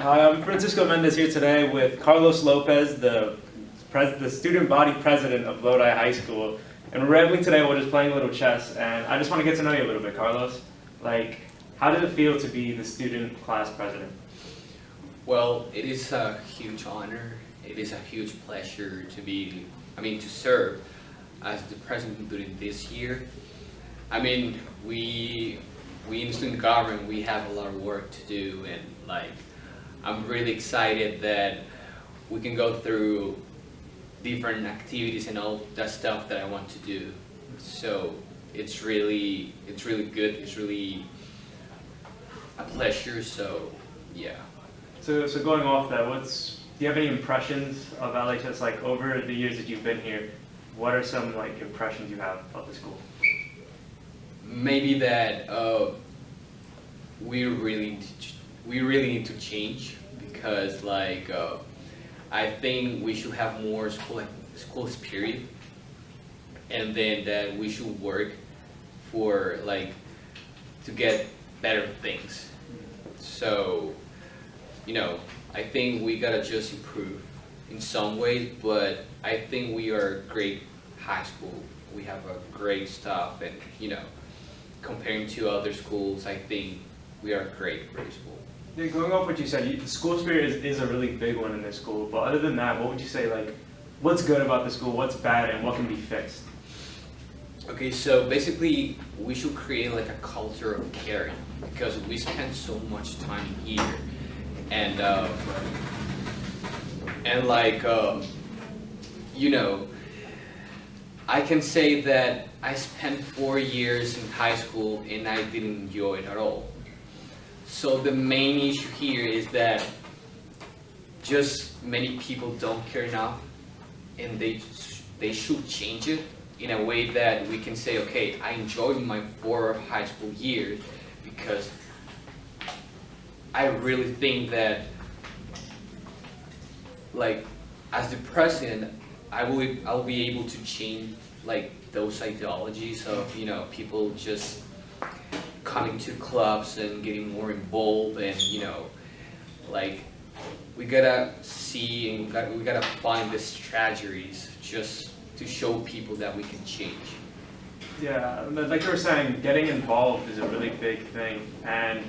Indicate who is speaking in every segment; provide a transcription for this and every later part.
Speaker 1: Hi, I'm Francisco Mendez here today with Carlos Lopez, the student body president of Lodi High School. And we're rambling today, we're just playing a little chess, and I just want to get to know you a little bit, Carlos. Like, how did it feel to be the student class president?
Speaker 2: Well, it is a huge honor. It is a huge pleasure to serve as the president during this year. We in student government, we have a lot of work to do, and I'm really excited that we can go through different activities and all that stuff that I want to do. So it's really good. It's really a pleasure. So yeah.
Speaker 1: So going off that, do you have any impressions of LHS, like over the years that you've been here? What are some impressions you have of the school?
Speaker 2: Maybe that we really need to change, because I think we should have more school spirit, and then that we should work for to get better things. So I think we gotta just improve in some ways, but I think we are a great high school. We have a great staff, and comparing to other schools, I think we are a great school.
Speaker 1: Yeah, going off what you said, the school spirit is a really big one in this school. But other than that, what would you say, what's good about the school, what's bad, and what can be fixed?
Speaker 2: Okay, so basically, we should create a culture of caring, because we spend so much time here, and I can say that I spent 4 years in high school and I didn't enjoy it at all. So the main issue here is that just many people don't care enough, and they should change it in a way that we can say, okay, I enjoyed my 4 high school years, because I really think that as the president, I will be able to change those ideologies of people just coming to clubs and getting more involved, and we gotta see and we gotta find the strategies just to show people that we can change.
Speaker 1: Yeah, like you were saying, getting involved is a really big thing, and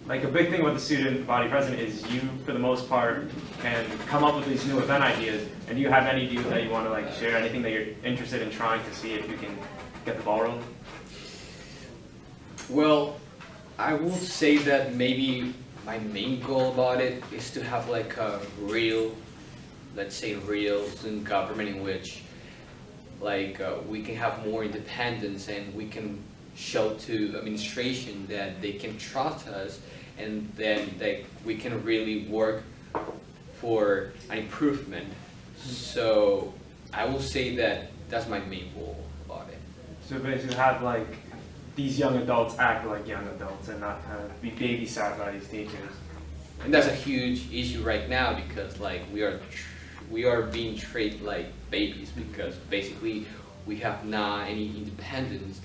Speaker 1: a big thing with the student body president is you, for the most part, can come up with these new event ideas. And do you have any that you want to share? Anything that you're interested in trying to see if you can get the ball rolling?
Speaker 2: Well, I will say that maybe my main goal about it is to have a real, let's say real student government, in which we can have more independence, and we can show to administration that they can trust us, and then we can really work for an improvement. So I will say that that's my main goal about it.
Speaker 1: So basically have these young adults act like young adults and not kind of be babysat by these teachers.
Speaker 2: And that's a huge issue right now, because we are being treated like babies, because basically we have not any independence,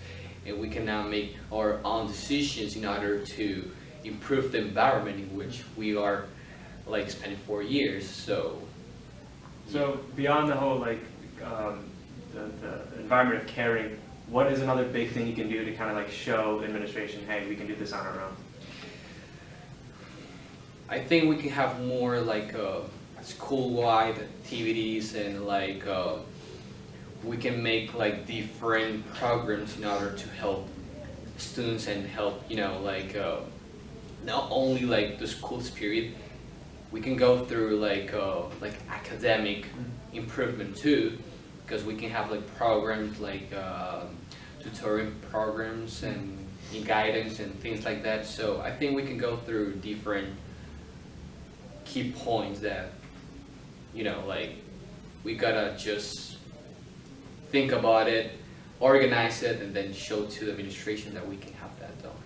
Speaker 2: and we can now make our own decisions in order to improve the environment in which we are spending 4 years. So
Speaker 1: beyond the whole the environment of caring, what is another big thing you can do to kind of show administration, hey, we can do this on our own?
Speaker 2: I think we can have more school-wide activities, and we can make different programs in order to help students and help not only the school spirit. We can go through academic improvement too, because we can have programs tutoring programs and guidance and things like that. So I think we can go through different key points that we gotta just think about it, organize it, and then show to the administration that we can have that done.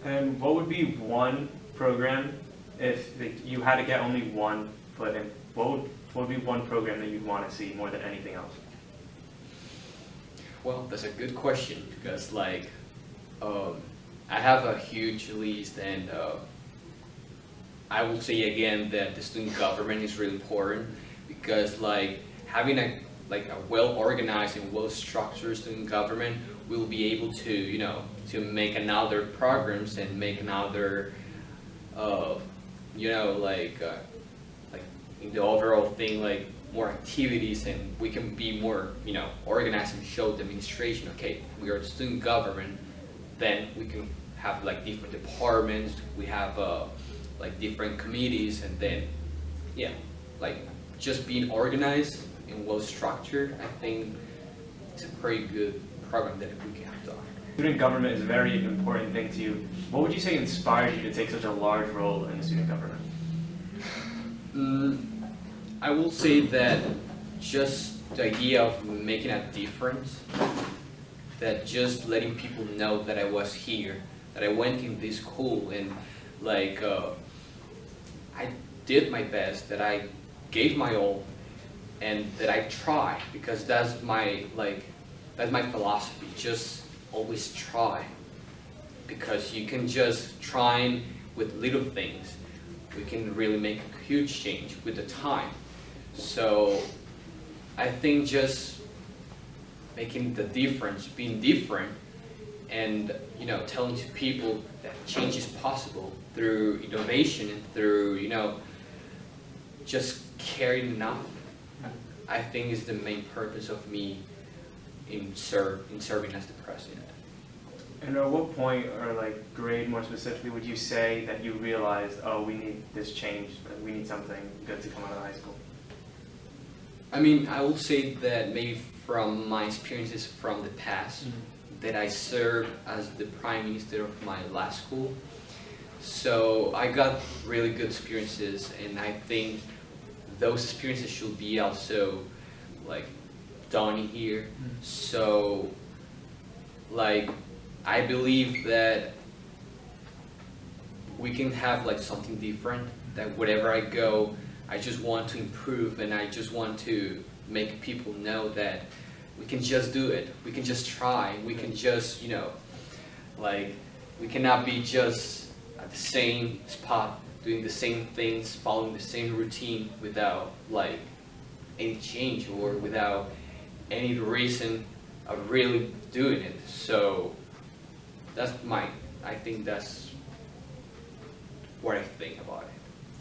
Speaker 1: And what would be one program, if you had to get only one put in, what would be one program that you'd want to see more than anything else?
Speaker 2: Well, that's a good question, because I have a huge list, and I will say again that the student government is really important because like having a well organized and well structured student government will be able to to make another programs and make another you know like in the overall thing like more activities, and we can be more organized and show the administration, okay, we are the student government, then we can have like different departments, we have like different committees, and then yeah, like just being organized and well structured, I think it's a pretty good program that we can have done.
Speaker 1: Student government is a very important thing to you. What would you say inspired you to take such a large role in the student government?
Speaker 2: I will say that just the idea of making a difference, that just letting people know that I was here, that I went in this school, and like I did my best, that I gave my all, and that I try, because that's my philosophy. Just always try, because you can just try with little things. We can really make a huge change with the time. So I think just making the difference, being different, and telling to people that change is possible through innovation and through just caring enough, I think is the main purpose of me in serving as the president.
Speaker 1: And at what point, or like grade more specifically, would you say that you realized, oh, we need this change, we need something good to come out of high school?
Speaker 2: I mean, I will say that maybe from my experiences from the past, that I served as the prime minister of my last school. So I got really good experiences, and I think those experiences should be also like done here. So like I believe that we can have like something different, that wherever I go, I just want to improve, and I just want to make people know that we can just do it. We can just try. We can just, like, we cannot be just at the same spot, doing the same things, following the same routine without, like, any change or without any reason of really doing it. So I think that's what I think about it.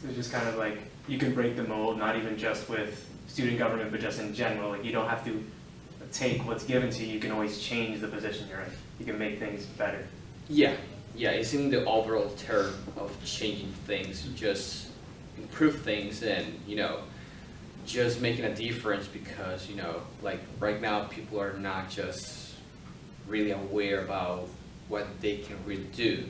Speaker 1: So just kind of like, you can break the mold, not even just with student government, but just in general. Like, you don't have to take what's given to you, you can always change the position you're in. You can make things better.
Speaker 2: Yeah, it's in the overall term of changing things, just improve things, and, just making a difference, because, like right now people are not just really aware about what they can really do.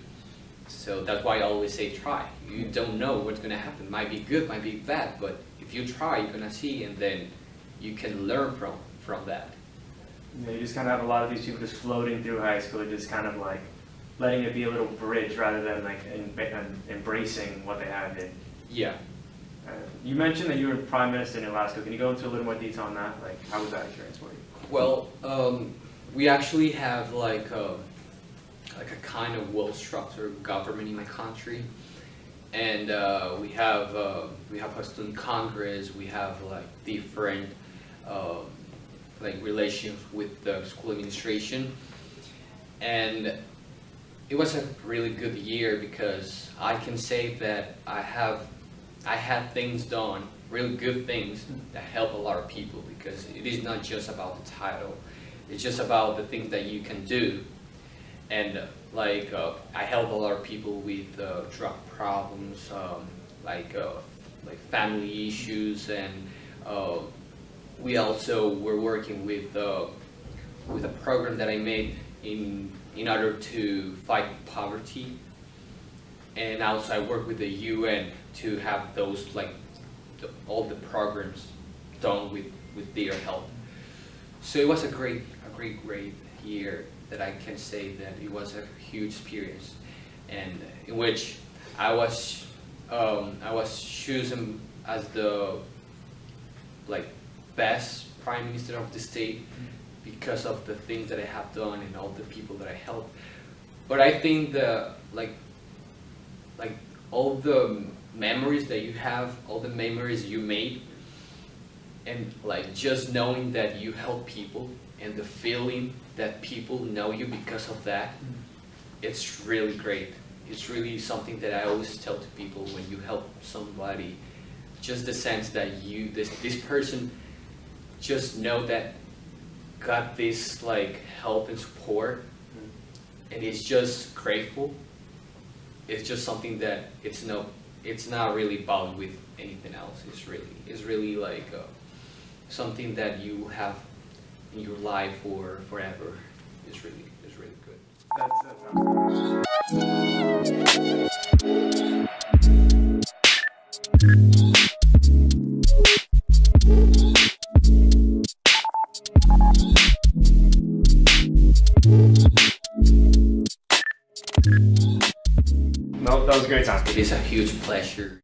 Speaker 2: So that's why I always say try. You don't know what's gonna happen. Might be good, might be bad, but if you try, you're gonna see, and then you can learn from that.
Speaker 1: Yeah, you just kind of have a lot of these people just floating through high school, just kind of like letting it be a little bridge rather than like embracing what they have in.
Speaker 2: Yeah.
Speaker 1: You mentioned that you were prime minister in Alaska. Can you go into a little more detail on that? Like, how was that experience for you?
Speaker 2: Well, we actually have like a kind of well-structured government in my country, and we have a student congress. We have like different like relations with the school administration, and it was a really good year because I can say that I had things done, really good things that help a lot of people, because it is not just about the title, it's just about the things that you can do. And like I help a lot of people with drug problems, like family issues, and we also were working with a program that I made in order to fight poverty, and also I work with the UN to have those all the programs done with their help. So it was a great year that I can say that it was a huge experience, and in which I was chosen as the best prime minister of the state because of the things that I have done and all the people that I helped. But I think all the memories that you have, all the memories you made, and like just knowing that you help people and the feeling that people know you because of that, it's really great. It's really something that I always tell to people when you help somebody, just the sense that this person just know that got this like help and support, and it's just grateful. It's just something that it's not really bound with anything else. It's really like something that you have in your life for forever. It's really good.
Speaker 1: No, that was a great time.
Speaker 2: It is a huge pleasure.